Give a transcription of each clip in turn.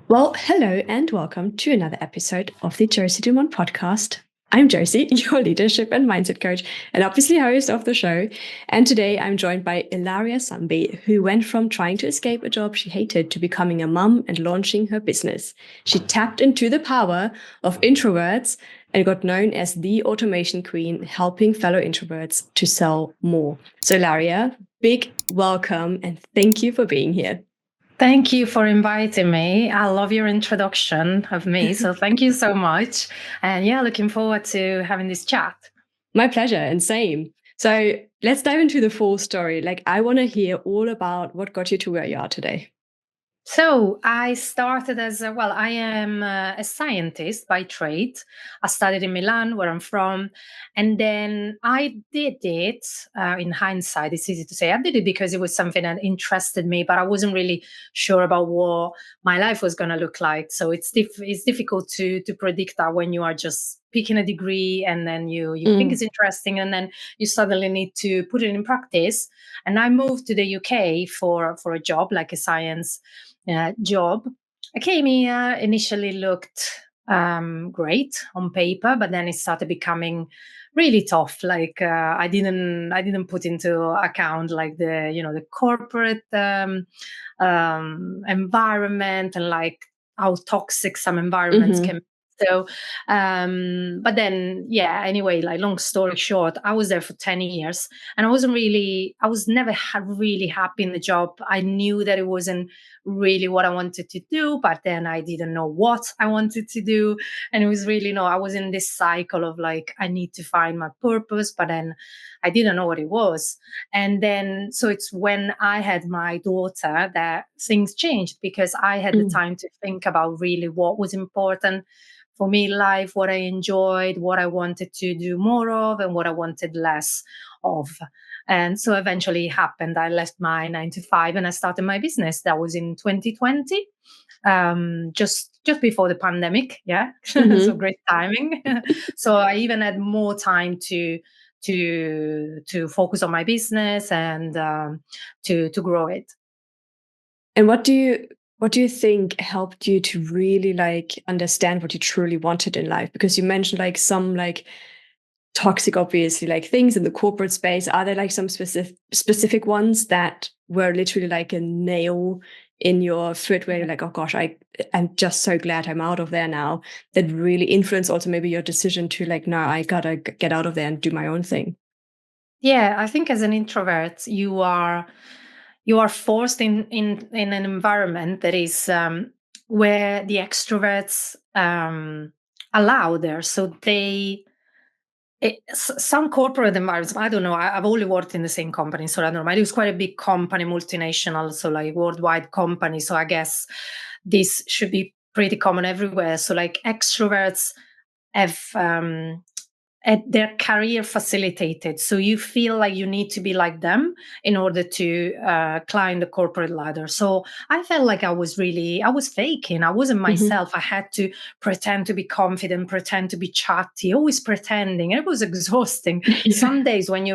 Well, hello and welcome to another episode of the Josi Dumont podcast. I'm Josi, your leadership and mindset coach, and obviously host of the show. And today I'm joined by Ilaria Sambi, who went from trying to escape a job she hated to becoming a mum and launching her business. She tapped into the power of introverts and got known as the automation queen, helping fellow introverts to sell more. So, Ilaria, big welcome and thank you for being here. Thank you for inviting me. I love your introduction of me. So thank you so much. And yeah, looking forward to having this chat. My pleasure, and same. So let's dive into the full story. I want to hear all about what got you to where you are today. So I started I am a scientist by trade. I studied in Milan, where I'm from. And then I did it, in hindsight, it's easy to say. I did it because it was something that interested me, but I wasn't really sure about what my life was going to look like. So it's difficult to predict that when you are just picking a degree and then you think it's interesting and then you suddenly need to put it in practice. And I moved to the UK for a job, like a science job. I came here, initially looked great on paper, but then it started becoming really tough. I didn't put into account like the corporate environment and like how toxic some environments can be. So, but then, yeah, anyway, like long story short, I was there for 10 years and I was never really happy in the job. I knew that it wasn't really what I wanted to do, but then I didn't know what I wanted to do. And it was really, I was in this cycle of like, I need to find my purpose, but then I didn't know what it was. And then, so it's when I had my daughter that things changed because I had the time to think about really what was important for me in life, what I enjoyed, what I wanted to do more of, and what I wanted less of. And so eventually it happened. I left my 9 to 5 and I started my business. That was in 2020, just before the pandemic. Yeah, so great timing. So I even had more time to focus on my business and to grow it. And what do you think helped you to really understand what you truly wanted in life? Because you mentioned some toxic, obviously, things in the corporate space. Are there some specific ones that were literally like a nail in your foot where you're like, oh gosh, I'm just so glad I'm out of there now, that really influence also maybe your decision to no, I gotta get out of there and do my own thing? Yeah, I think as an introvert, you are forced in an environment that is where the extroverts allow there. So some corporate environments, I don't know, I've only worked in the same company, so I don't know. It was quite a big company, multinational, so like worldwide company. So I guess this should be pretty common everywhere. So like extroverts have their career facilitated. So you feel like you need to be like them in order to climb the corporate ladder. So I felt like I was faking. I wasn't myself. I had to pretend to be confident, pretend to be chatty, always pretending. It was exhausting. Yeah. Some days when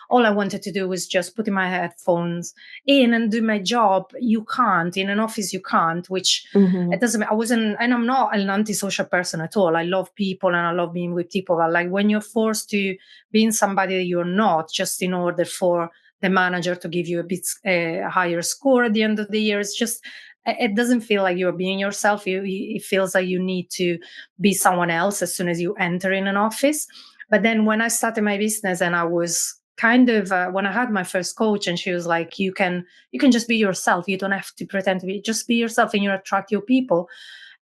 all I wanted to do was just put in my headphones in and do my job. You can't. In an office, you can't, which it doesn't, and I'm not an antisocial person at all. I love people and I love being with people. But like when you're forced to being somebody that you're not, just in order for the manager to give you a bit higher score at the end of the year, it doesn't feel like you're being yourself. It feels like you need to be someone else as soon as you enter in an office. But then when I started my business and I was kind of when I had my first coach and she was like, you can just be yourself. You don't have to pretend to be, just be yourself and you attract your people.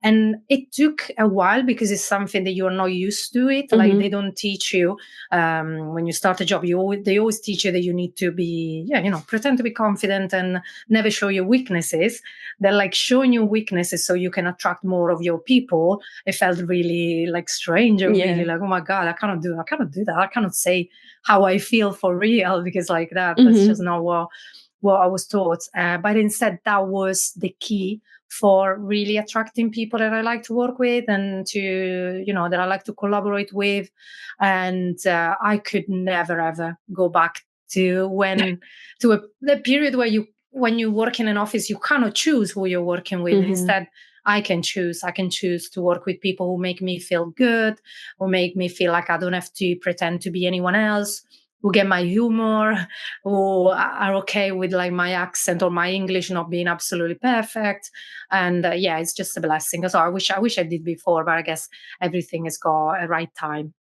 And it took a while because it's something that you're not used to it. Like they don't teach you when you start a job, they always teach you that you need to be, pretend to be confident and never show your weaknesses. They're like showing you weaknesses so you can attract more of your people. It felt really like strange or really like, oh my God, I cannot do that. I cannot say how I feel for real because like that's just not what I was taught. But instead that was the key for really attracting people that I like to work with and that I like to collaborate with. And I could never, ever go back to the period where when you work in an office, you cannot choose who you're working with. Instead, I can choose. I can choose to work with people who make me feel good, who make me feel like I don't have to pretend to be anyone else, who get my humor, who are okay with like my accent or my English not being absolutely perfect. And yeah, it's just a blessing. So I wish I did before, but I guess everything has got a right time.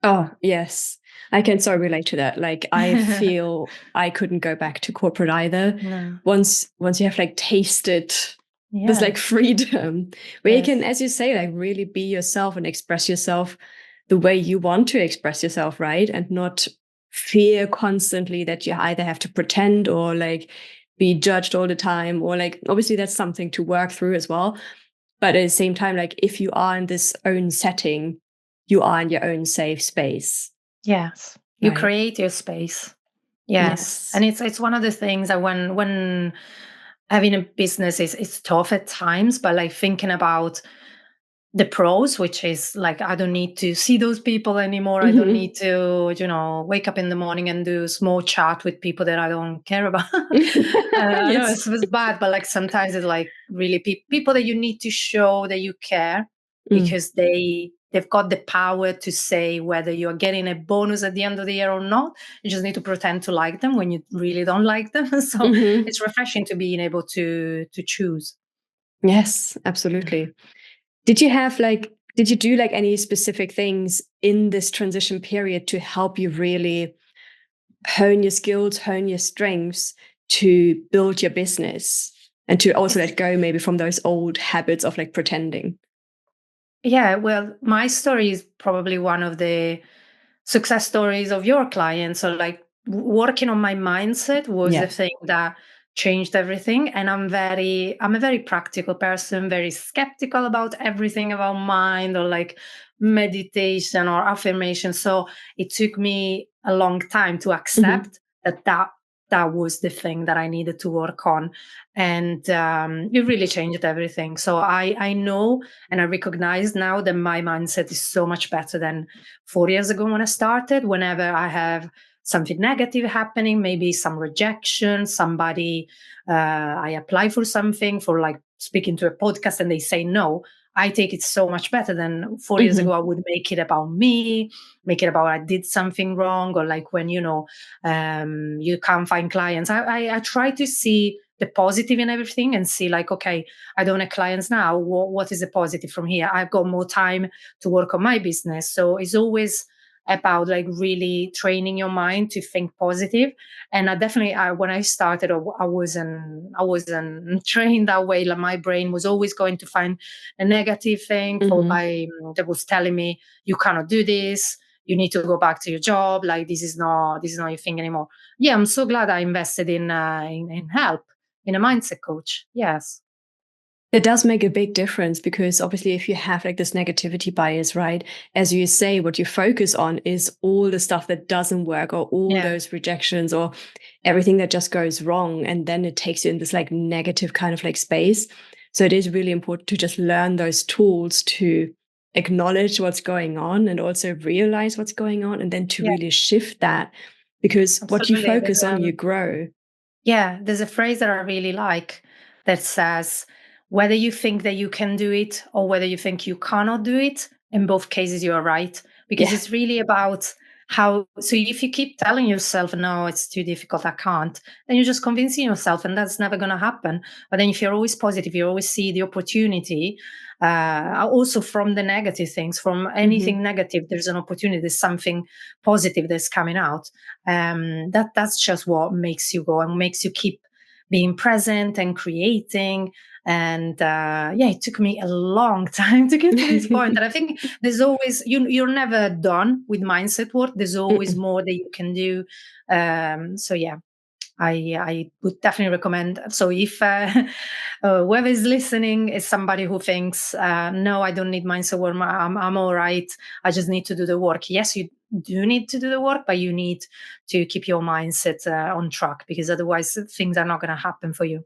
Oh, yes. I can so relate to that. Like I feel I couldn't go back to corporate either. No. Once you have like tasted this Yeah. like freedom where you can, Yes. as you say, like really be yourself and express yourself the way you want to express yourself, right? And not fear constantly that you either have to pretend or like be judged all the time, or like obviously that's something to work through as well. But at the same time, like if you are in this own setting, you are in your own safe space, Yes. You right? create your space. Yes. Yes. And it's one of the things that when having a business is it's tough at times, but like thinking about the pros, which is like I don't need to see those people anymore. I don't Mhm. need to, wake up in the morning and do small chat with people that I don't care about. I know Yes. it's bad, but like sometimes it's like really people that you need to show that you care, Mm. because they've got the power to say whether you're getting a bonus at the end of the year or not. You just need to pretend to like them when you really don't like them. So Mhm. it's refreshing to being able to choose. Yes, absolutely. Did you do like any specific things in this transition period to help you really hone your skills, hone your strengths to build your business and to also Yes. let go maybe from those old habits of like pretending? Yeah, well, my story is probably one of the success stories of your clients. So, like, working on my mindset was the Yeah. thing that changed everything. And I'm a very practical person, very skeptical about everything about mind or like meditation or affirmation. So, it took me a long time to Mhm. accept that was the thing that I needed to work on, and it really changed everything. So I know and I recognize now that my mindset is so much better than 4 years ago when I started. Whenever I have something negative happening, maybe some rejection, somebody, I apply for something, for like speaking to a podcast and they say no, I take it so much better than 4 years ago. Mhm. I would make it about me, make it about I did something wrong, or like when, you can't find clients. I try to see the positive in everything and see like, okay, I don't have clients now. What is the positive from here? I've got more time to work on my business. So it's always about like really training your mind to think positive. And when I started, I wasn't trained that way. Like my brain was always going to find a negative thing Mhm. that was telling me you cannot do this. You need to go back to your job. Like this is not your thing anymore. Yeah, I'm so glad I invested in help, in a mindset coach. Yes. It does make a big difference because obviously, if you have like this negativity bias, right, as you say, what you focus on is all the stuff that doesn't work or all Yeah. those rejections or everything that just goes wrong. And then it takes you in this like negative kind of like space. So it is really important to just learn those tools to acknowledge what's going on and also realize what's going on and then to Yeah. really shift that because what you Absolutely. focus on, you grow. There's a phrase that I really like that says, whether you think that you can do it or whether you think you cannot do it, in both cases you are right. Because Yeah. it's really about so if you keep telling yourself, no, it's too difficult, I can't, then you're just convincing yourself and that's never going to happen. But then if you're always positive, you always see the opportunity, also from the negative things, from anything Hmm. negative, there's an opportunity, there's something positive that's coming out. That's just what makes you go and makes you keep being present and creating. And it took me a long time to get to this point. And I think there's always you're never done with mindset work. There's always Mm-mm. more that you can do. So yeah, I would definitely recommend. So if whoever is listening is somebody who thinks, no, I don't need mindset work. I'm all right. I just need to do the work. Yes, you do need to do the work, but you need to keep your mindset on track, because otherwise things are not going to happen for you.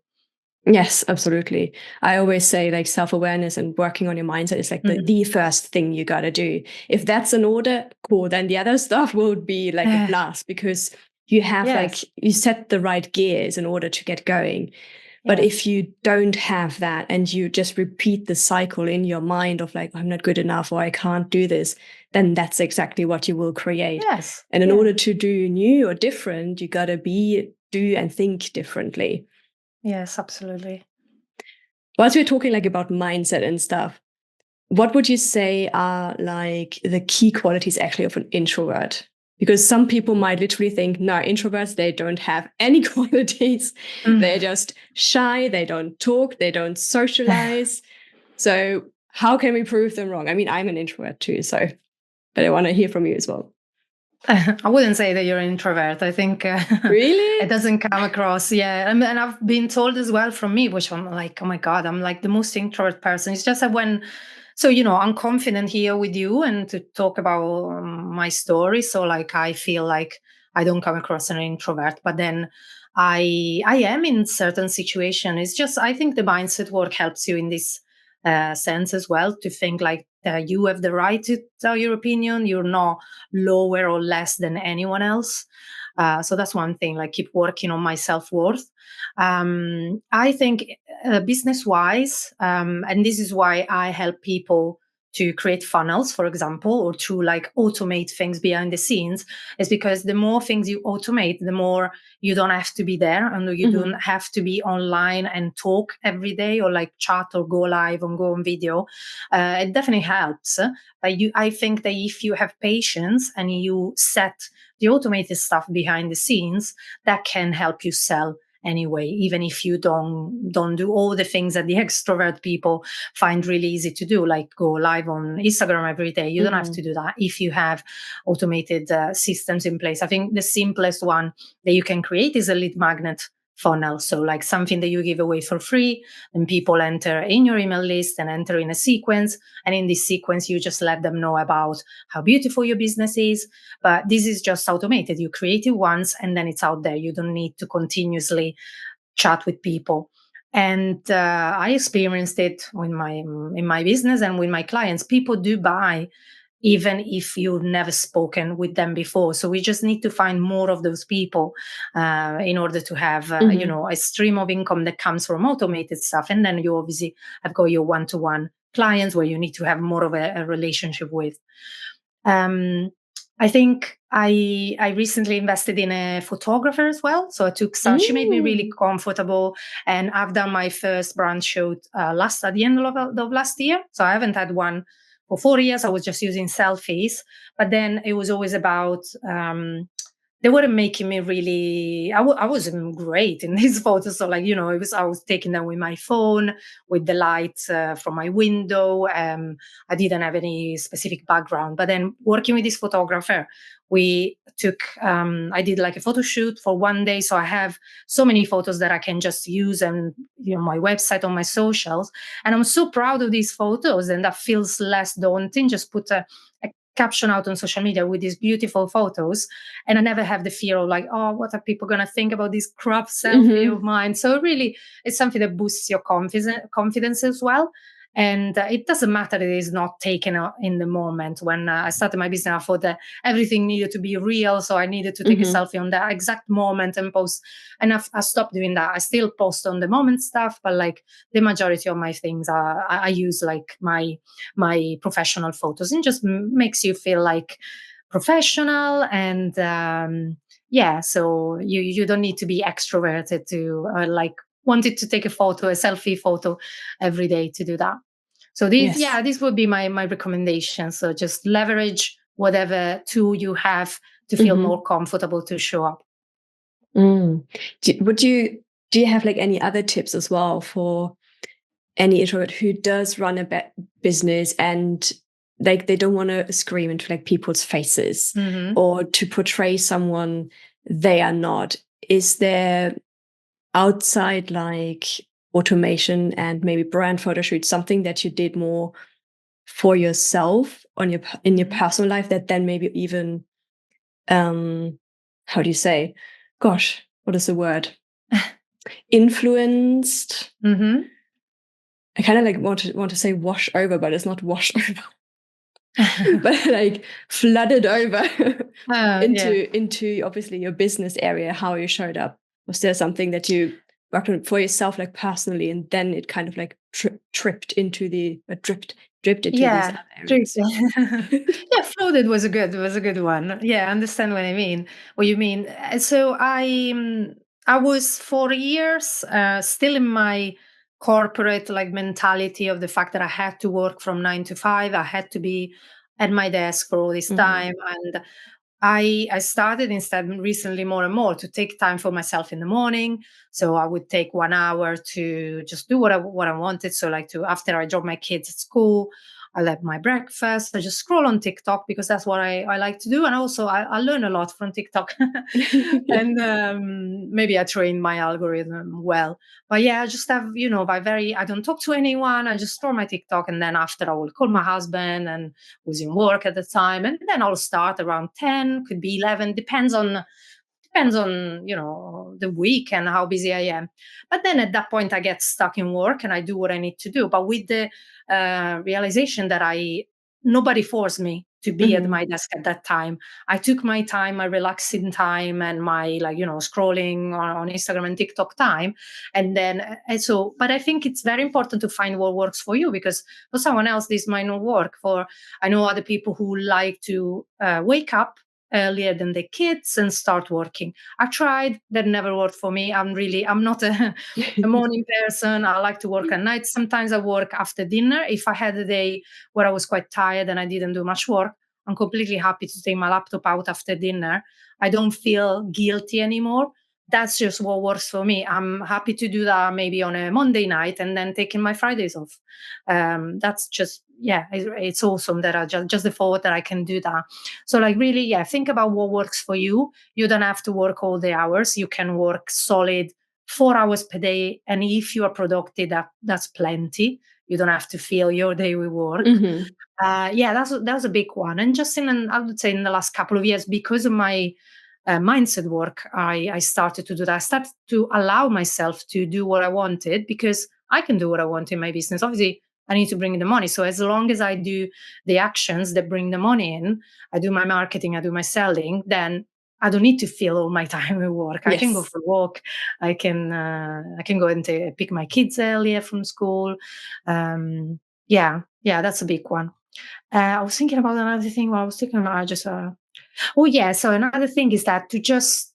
Yes, absolutely. I always say like self-awareness and working on your mindset is like Mhm. the first thing you got to do. If that's in order, cool, then the other stuff will be like a blast because you have like Yes. you set the right gears in order to get going. But if you don't have that and you just repeat the cycle in your mind of like, I'm not good enough or I can't do this, then that's exactly what you will create. Yes. And in order to do new or different, you got to do and think differently. Yes, absolutely. Whilst we're talking like about mindset and stuff, what would you say are like the key qualities actually of an introvert? Because some people might literally think, no, introverts, they don't have any qualities. They're just shy. They don't talk. They don't socialize. So how can we prove them wrong? I mean, I'm an introvert too, so, but I want to hear from you as well. I wouldn't say that you're an introvert. I think really it doesn't come across. Yeah. And I've been told as well from me, which I'm like, oh my God, I'm like the most introvert person. It's just that so, I'm confident here with you and to talk about my story. So like, I feel like I don't come across an introvert, but then I am in certain situations. It's just, I think the mindset work helps you in this sense as well, to think like you have the right to tell your opinion. You're not lower or less than anyone else. So that's one thing, like keep working on my self-worth. I think business wise, and this is why I help people to create funnels, for example, or to like automate things behind the scenes, is because the more things you automate, the more you don't have to be there and you don't have to be online and talk every day or like chat or go live and go on video. It definitely helps. But I think that if you have patience and you set the automated stuff behind the scenes, that can help you sell anyway, even if you don't do all the things that the extrovert people find really easy to do, like go live on Instagram every day. You don't have to do that if you have automated systems in place. I think the simplest one that you can create is a lead magnet funnel. So like something that you give away for free, and people enter in your email list and enter in a sequence. And in this sequence, you just let them know about how beautiful your business is. But this is just automated. You create it once and then it's out there. You don't need to continuously chat with people. And I experienced it in my business and with my clients. People do buy even if you've never spoken with them before. So we just need to find more of those people in order to have, a stream of income that comes from automated stuff. And then you obviously have got your one-to-one clients where you need to have more of a relationship with. I think I recently invested in a photographer as well. So I took some, she made me really comfortable. And I've done my first brand shoot at the end of last year. So I haven't had one for 4 years. I was just using selfies, but then it was always about, they weren't making me really, I wasn't great in these photos. So like, I was taking them with my phone, with the light from my window. I didn't have any specific background, but then working with this photographer, I did like a photo shoot for one day. So I have so many photos that I can just use and, my website, on my socials. And I'm so proud of these photos, and that feels less daunting. Just put a caption out on social media with these beautiful photos. And I never have the fear of like, oh, what are people going to think about this crop selfie of mine? So really, it's something that boosts your confidence as well. And it doesn't matter that it is not taken in the moment. When I started my business, I thought that everything needed to be real. So I needed to take a selfie on that exact moment and post. And I stopped doing that. I still post on the moment stuff, but like the majority of my things I use like my professional photos, and just makes you feel like professional. And so you don't need to be extroverted to like wanted to take a selfie photo every day to do that. So this would be my recommendation. So just leverage whatever tool you have to feel more comfortable to show up. Do you have like any other tips as well for any introvert who does run a business and like they don't want to scream into like people's faces or to portray someone they are not? Is there outside like automation and maybe brand photo shoot something that you did more for yourself in your personal life that then maybe even how do you say, gosh, what is the word, influenced? I kind of like want to say wash over, but it's not wash over. But like flooded over into obviously your business area, how you showed up. Was there something that you worked on it for yourself, like personally, and then it kind of like dripped into dripped into these Yeah, other drink. areas. Yeah, floated was a good one. Yeah, I understand what I mean. What you mean. So I was for years still in my corporate like mentality of the fact that I had to work from 9 to 5. I had to be at my desk for all this Hmm. time, and I started instead recently more and more to take time for myself in the morning. So I would take 1 hour to just do what I wanted. So like to after I drop my kids at school, I'll have my breakfast. I just scroll on TikTok because that's what I like to do. And also I learn a lot from TikTok. And maybe I train my algorithm well. But yeah, I just have, I don't talk to anyone. I just store my TikTok. And then after I will call my husband and was in work at the time. And then I'll start around 10, could be 11, depends on the week and how busy I am. But then at that point I get stuck in work and I do what I need to do, but with the realization that I nobody forced me to be at Hmm. my desk at that time. I took my time, my relaxing time, and my scrolling on Instagram and TikTok time. And then but I think it's very important to find what works for you, because for someone else this might not work. For I know other people who like to wake up earlier than the kids and start working. I tried, that never worked for me. I'm not a morning person. I like to work at night. Sometimes I work after dinner. If I had a day where I was quite tired and I didn't do much work, I'm completely happy to take my laptop out after dinner. I don't feel guilty anymore. That's just what works for me. I'm happy to do that maybe on a Monday night and then taking my Fridays off. That's just, yeah, it's awesome that I just the thought that I can do that. So like really, yeah, think about what works for you. You don't have to work all the hours. You can work solid 4 hours per day. And if you are productive, that's plenty. You don't have to fill your day with work. Hmm. Yeah, that was a big one. And just I would say in the last couple of years, because of my mindset work, I started to do that. I started to allow myself to do what I wanted, because I can do what I want in my business. Obviously, I need to bring in the money. So as long as I do the actions that bring the money in, I do my marketing, I do my selling, then I don't need to fill all my time with work. I can go Yes. for a walk. I can go and pick my kids earlier from school. Yeah, that's a big one. I was thinking about another thing while I was thinking about. I just Oh yeah. So another thing is that to just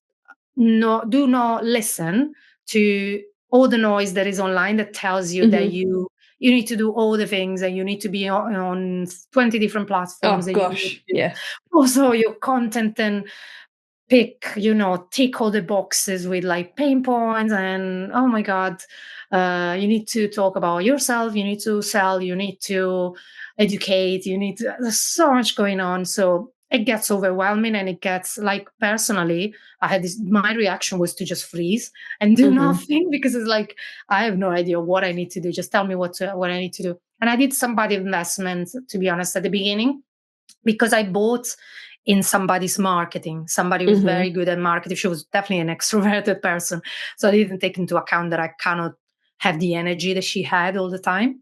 do not listen to all the noise that is online that tells you that Hmm. you need to do all the things and you need to be on 20 different platforms Oh and you need gosh, to yeah. also your content and tick all the boxes with like pain points and oh my God, you need to talk about yourself, you need to sell, you need to educate, there's so much going on. So it gets overwhelming and it gets like personally, my reaction was to just freeze and do Hmm. nothing because it's like, I have no idea what I need to do. Just tell me what I need to do. And I did some bad investments, to be honest, at the beginning because I bought in somebody's marketing. Somebody who's very Hmm. good at marketing. She was definitely an extroverted person. So I didn't take into account that I cannot have the energy that she had all the time.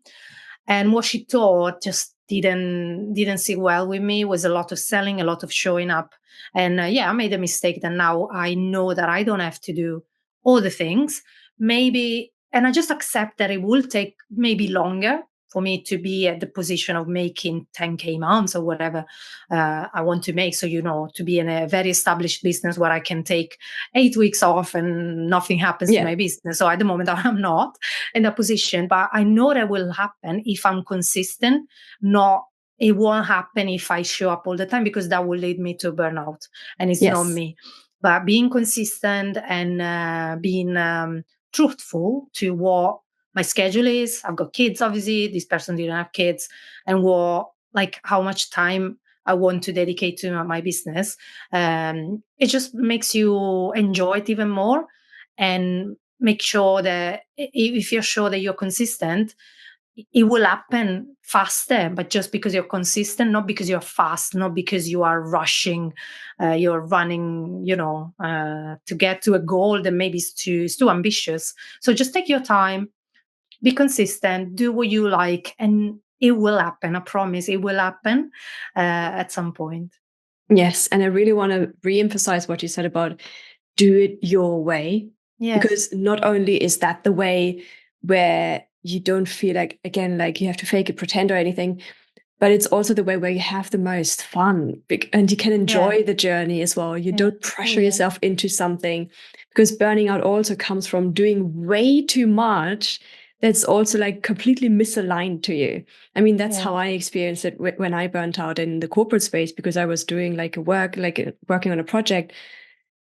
And what she taught just didn't sit well with me. It was a lot of selling, a lot of showing up. And yeah, I made a mistake that now I know that I don't have to do all the things. Maybe, and I just accept that it will take maybe longer for me to be at the position of making 10K months or whatever I want to make. So, to be in a very established business where I can take 8 weeks off and nothing happens to Yeah. my business. So at the moment, I'm not in that position, but I know that will happen if I'm consistent. Not It won't happen if I show up all the time because that will lead me to burnout, and it's not Yes. me. But being consistent and being truthful to what my schedule is. I've got kids, obviously. This person didn't have kids, and how much time I want to dedicate to my business. It just makes you enjoy it even more, and make sure that if you're sure that you're consistent, it will happen faster, but just because you're consistent, not because you're fast, not because you are rushing, you're running, to get to a goal that maybe is too ambitious. So just take your time, be consistent, do what you like, and it will happen. I promise it will happen at some point. Yes. And I really want to re-emphasize what you said about do it your way. Yes. Because not only is that the way where you don't feel like, again, like you have to fake it, pretend or anything, but it's also the way where you have the most fun and you can enjoy Yeah. the journey as well. You Yeah. don't pressure yourself into something, because burning out also comes from doing way too much that's also like completely misaligned to you. I mean, that's how I experienced it when I burnt out in the corporate space, because I was doing like working on a project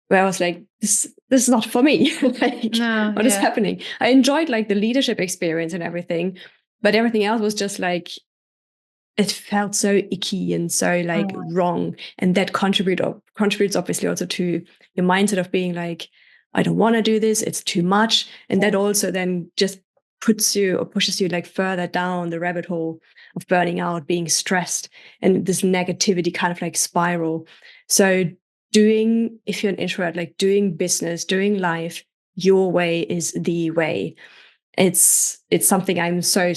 where I was like, this is not for me. Like, No, what is happening? I enjoyed like the leadership experience and everything, but everything else was just like, it felt so icky and so like wrong. And that contributes obviously also to your mindset of being like, I don't want to do this, it's too much. And that also then just puts you or pushes you like further down the rabbit hole of burning out, being stressed, and this negativity kind of like spiral. So if you're an introvert, like doing business, doing life your way is the way. It's something I'm so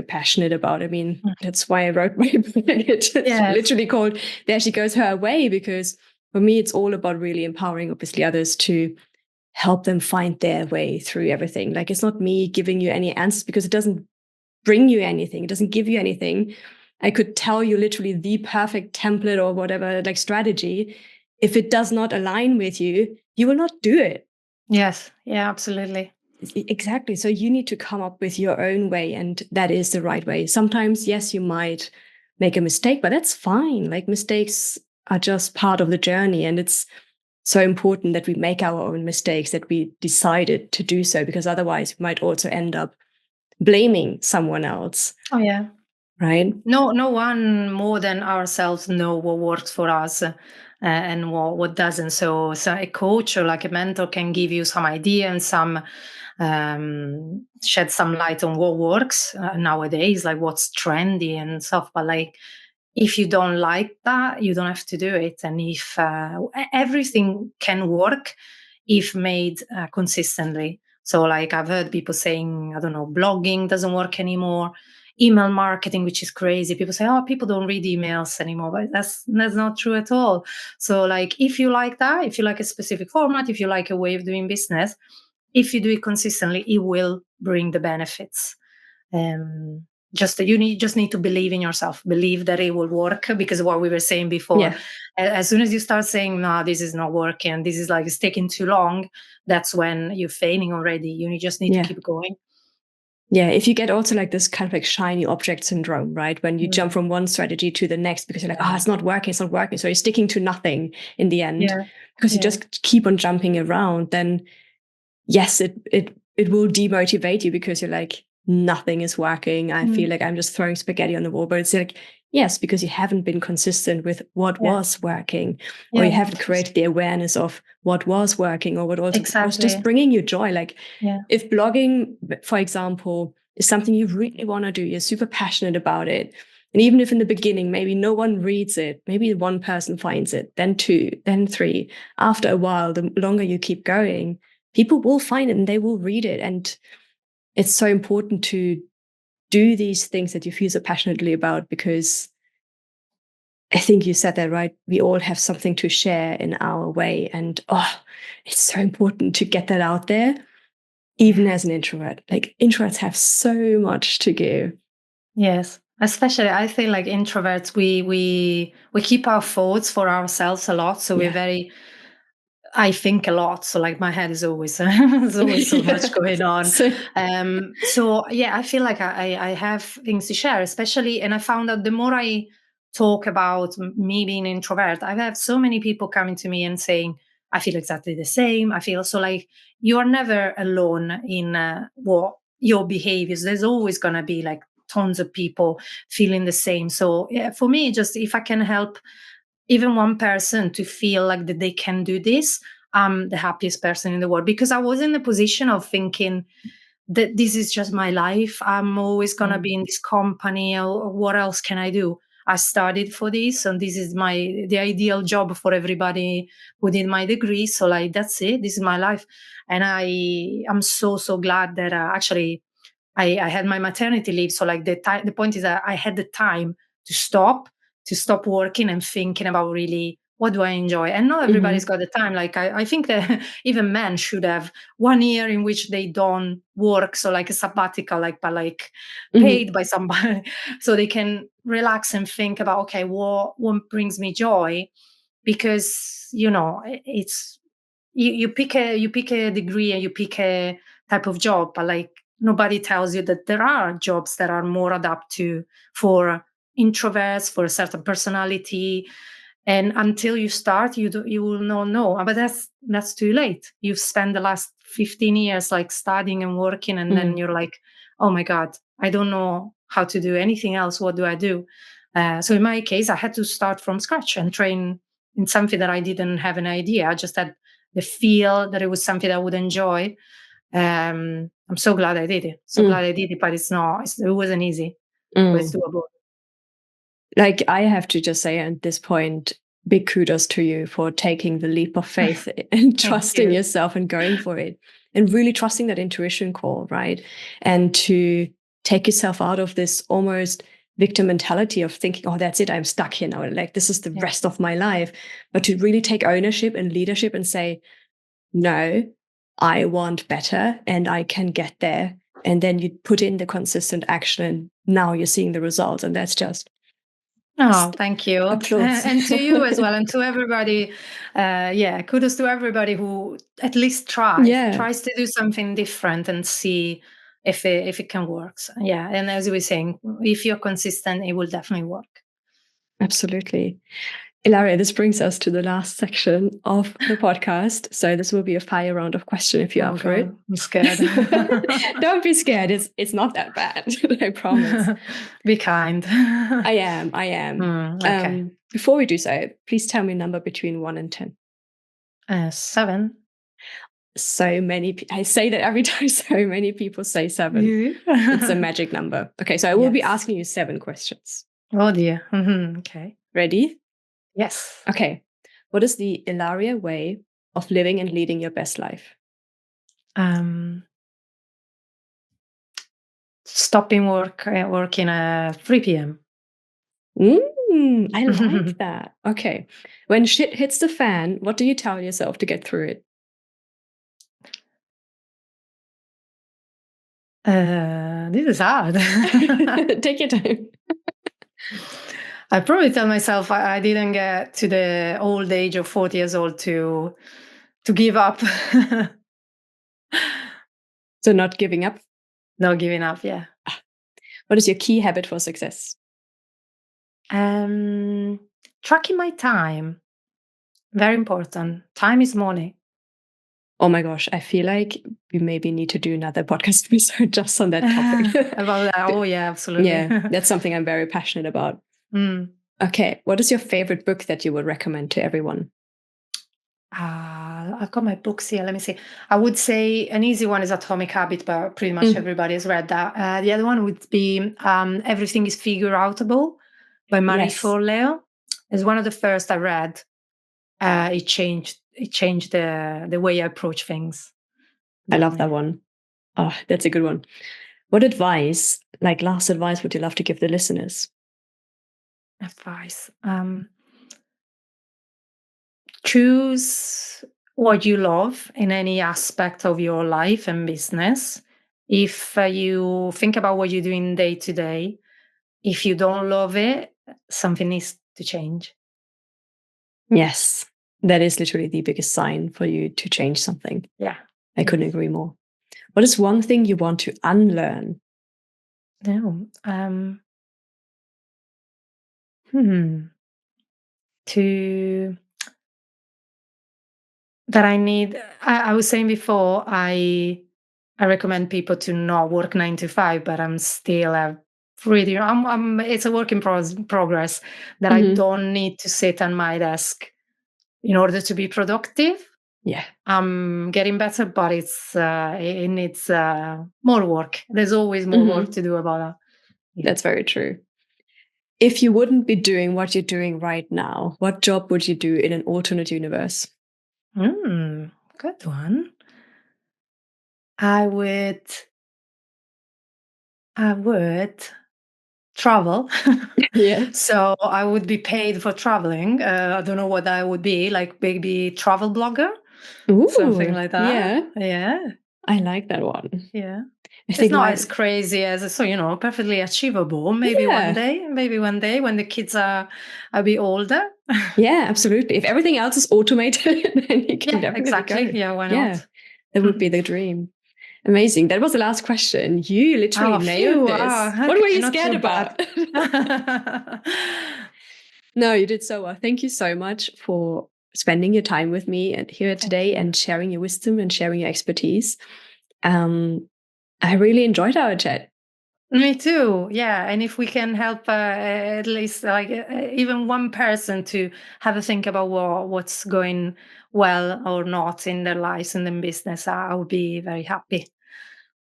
passionate about. I mean, that's why I wrote my book. It's literally called There She Goes Her Way, because for me it's all about really empowering obviously others to help them find their way through everything. Like, it's not me giving you any answers, because it doesn't bring you anything, it doesn't give you anything. I could tell you literally the perfect template or whatever, like strategy. If it does not align with you, you will not do it. Yes. Yeah, absolutely. Exactly. So you need to come up with your own way, and that is the right way. Sometimes, yes, you might make a mistake, but that's fine. Like, mistakes are just part of the journey, and it's so important that we make our own mistakes, that we decided to do so, because otherwise we might also end up blaming someone else. Oh yeah. Right? No one more than ourselves know what works for us, and what doesn't. So a coach or like a mentor can give you some idea and some shed some light on what works nowadays, like what's trendy and stuff. But like, if you don't like that, you don't have to do it. And if everything can work if made consistently. So like, I've heard people saying, I don't know, blogging doesn't work anymore, email marketing, which is crazy. People say, oh, people don't read emails anymore, but that's not true at all. So like, if you like that, if you like a specific format, if you like a way of doing business, if you do it consistently, it will bring the benefits. Just need to believe in yourself, believe that it will work, because what we were saying before, as soon as you start saying, no, this is not working, this is like, it's taking too long, that's when you're failing already. You just need to keep going. Yeah, if you get also like this kind of like shiny object syndrome, right? When you jump from one strategy to the next, because you're like, it's not working. So you're sticking to nothing in the end, because you just keep on jumping around, then yes, it will demotivate you, because you're like, nothing is working. I feel like I'm just throwing spaghetti on the wall. But it's like, yes, because you haven't been consistent with what was working, or you haven't created the awareness of what was working, or what also was just bringing you joy. Like, if blogging, for example, is something you really want to do, you're super passionate about it, and even if in the beginning maybe no one reads it, maybe one person finds it, then two, then three, after a while, the longer you keep going, people will find it and they will read it. And it's so important to do these things that you feel so passionately about, because I think you said that right. We all have something to share in our way. And it's so important to get that out there, even as an introvert. Like, introverts have so much to give. Yes. Especially, I feel like introverts, we keep our thoughts for ourselves a lot. So I think a lot. So like, my head is always, there's always so much going on. So yeah, I feel like I have things to share, especially, and I found out the more I talk about me being an introvert, I have so many people coming to me and saying, I feel exactly the same. I feel so, like, you are never alone in what your behaviors. There's always going to be like tons of people feeling the same. So yeah, for me, just if I can help even one person to feel like that they can do this, I'm the happiest person in the world, because I was in the position of thinking that this is just my life. I'm always going to be in this company, or what else can I do? I studied for this, and this is the ideal job for everybody who did my degree. So like, that's it. This is my life. And I'm so glad that actually I had my maternity leave. So like, the point is that I had the time to stop working and thinking about really what do I enjoy? And not everybody's got the time. Like I think that even men should have 1 year in which they don't work. So like a sabbatical, but paid by somebody, so they can relax and think about, okay, what brings me joy? Because it's you pick a degree and you pick a type of job, but like nobody tells you that there are jobs that are more adapted for introverts, for a certain personality. And until you start, you will not know. But that's too late. You've spent the last 15 years like studying and working, and then you're like, oh my God, I don't know how to do anything else. What do I do? So in my case, I had to start from scratch and train in something that I didn't have an idea. I just had the feel that it was something I would enjoy. I'm so glad I did it. So glad I did it, but it wasn't easy, but it's doable. Like, I have to just say at this point, big kudos to you for taking the leap of faith and trusting yourself and going for it and really trusting that intuition call, right? And to take yourself out of this almost victim mentality of thinking, oh, that's it, I'm stuck here now. Like, this is the rest of my life. But to really take ownership and leadership and say, no, I want better and I can get there. And then you put in the consistent action and now you're seeing the results. And that's just thank you. applause. And to you as well, and to everybody. Kudos to everybody who at least tries to do something different and see if it can work. So, and as we were saying, if you're consistent, it will definitely work. Absolutely. Ilaria, this brings us to the last section of the podcast. So this will be a fire round of questions if you're up for it. I'm scared. Don't be scared. It's not that bad. I promise. Be kind. I am. Okay. Before we do so, please tell me a number between 1 and 10. 7. So many. I say that every time. So many people say 7. It's a magic number. Okay, so I will be asking you 7 questions. Oh dear. Okay. Ready? Yes. Okay. What is the Ilaria way of living and leading your best life? Stopping working at 3 p.m. I like that. Okay. When shit hits the fan, what do you tell yourself to get through it? This is hard. Take your time. I probably tell myself I didn't get to the old age of 40 years old to give up. So not giving up? Not giving up, yeah. What is your key habit for success? Tracking my time. Very important. Time is money. Oh my gosh, I feel like we maybe need to do another podcast episode just on that topic. About that. Oh yeah, absolutely. Yeah, that's something I'm very passionate about. Okay, what is your favorite book that you would recommend to everyone? I've got my books here. Let me see. I would say an easy one is Atomic Habit, but pretty much everybody has read that. The other one would be Everything is Figure Outable by Marie Forleo. It's one of the first I read. It changed the way I approach things. I love that one. Oh, that's a good one. What advice, like last advice, would you love to give the listeners? Advice. Choose what you love in any aspect of your life and business. If you think about what you're doing day to day, if you don't love it, something needs to change. Yes, that is literally the biggest sign for you to change something. Yeah. I couldn't agree more. What is one thing you want to unlearn? No. I was saying before, I recommend people to not work 9 to 5, but I'm still it's a work in progress that I don't need to sit on my desk in order to be productive. Yeah. I'm getting better, but it needs more work. There's always more work to do about that. Yeah. That's very true. If you wouldn't be doing what you're doing right now, what job would you do in an alternate universe? Good one. I would travel. Yeah. So I would be paid for traveling. I don't know what that would be, like maybe travel blogger, something Ooh, like that. yeah. Yeah, I like that one. yeah. I It's think not as crazy as, so perfectly achievable. yeah. Maybe one day when the kids are a bit older. Yeah, absolutely. If everything else is automated, then you can Yeah, definitely exactly. go. Yeah, why Yeah, not? that would be the dream. Amazing. That was the last question. You literally Oh, nailed phew. this. What were Okay, you not scared too bad. about? No, you did so well. Thank you so much for spending your time with me and here Thank today you. and sharing your wisdom and sharing your expertise. I really enjoyed our chat. Me too. Yeah, and if we can help at least like even one person to have a think about what's going well or not in their lives and in business, I would be very happy.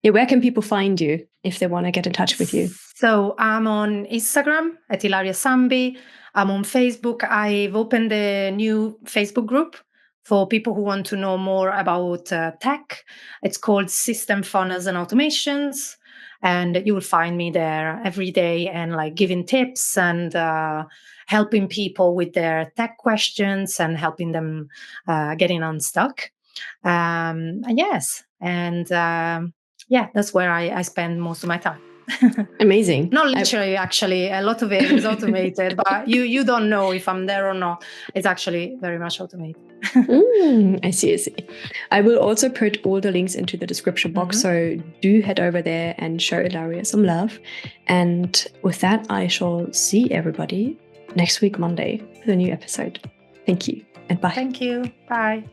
Yeah, where can people find you if they want to get in touch with you? So I'm on Instagram at Ilaria Sambi. I'm on Facebook. I've opened a new Facebook group for people who want to know more about tech. It's called System Funnels and Automations. And you will find me there every day and like giving tips and helping people with their tech questions and helping them getting unstuck. And yes, and yeah, that's where I spend most of my time. Amazing. Not literally, actually. A lot of it is automated, but you don't know if I'm there or not. It's actually very much automated. I see, I see. I will also put all the links into the description box, so do head over there and show Ilaria some love. And with that, I shall see everybody next week, Monday, for the new episode. Thank you and bye. Thank you. Bye.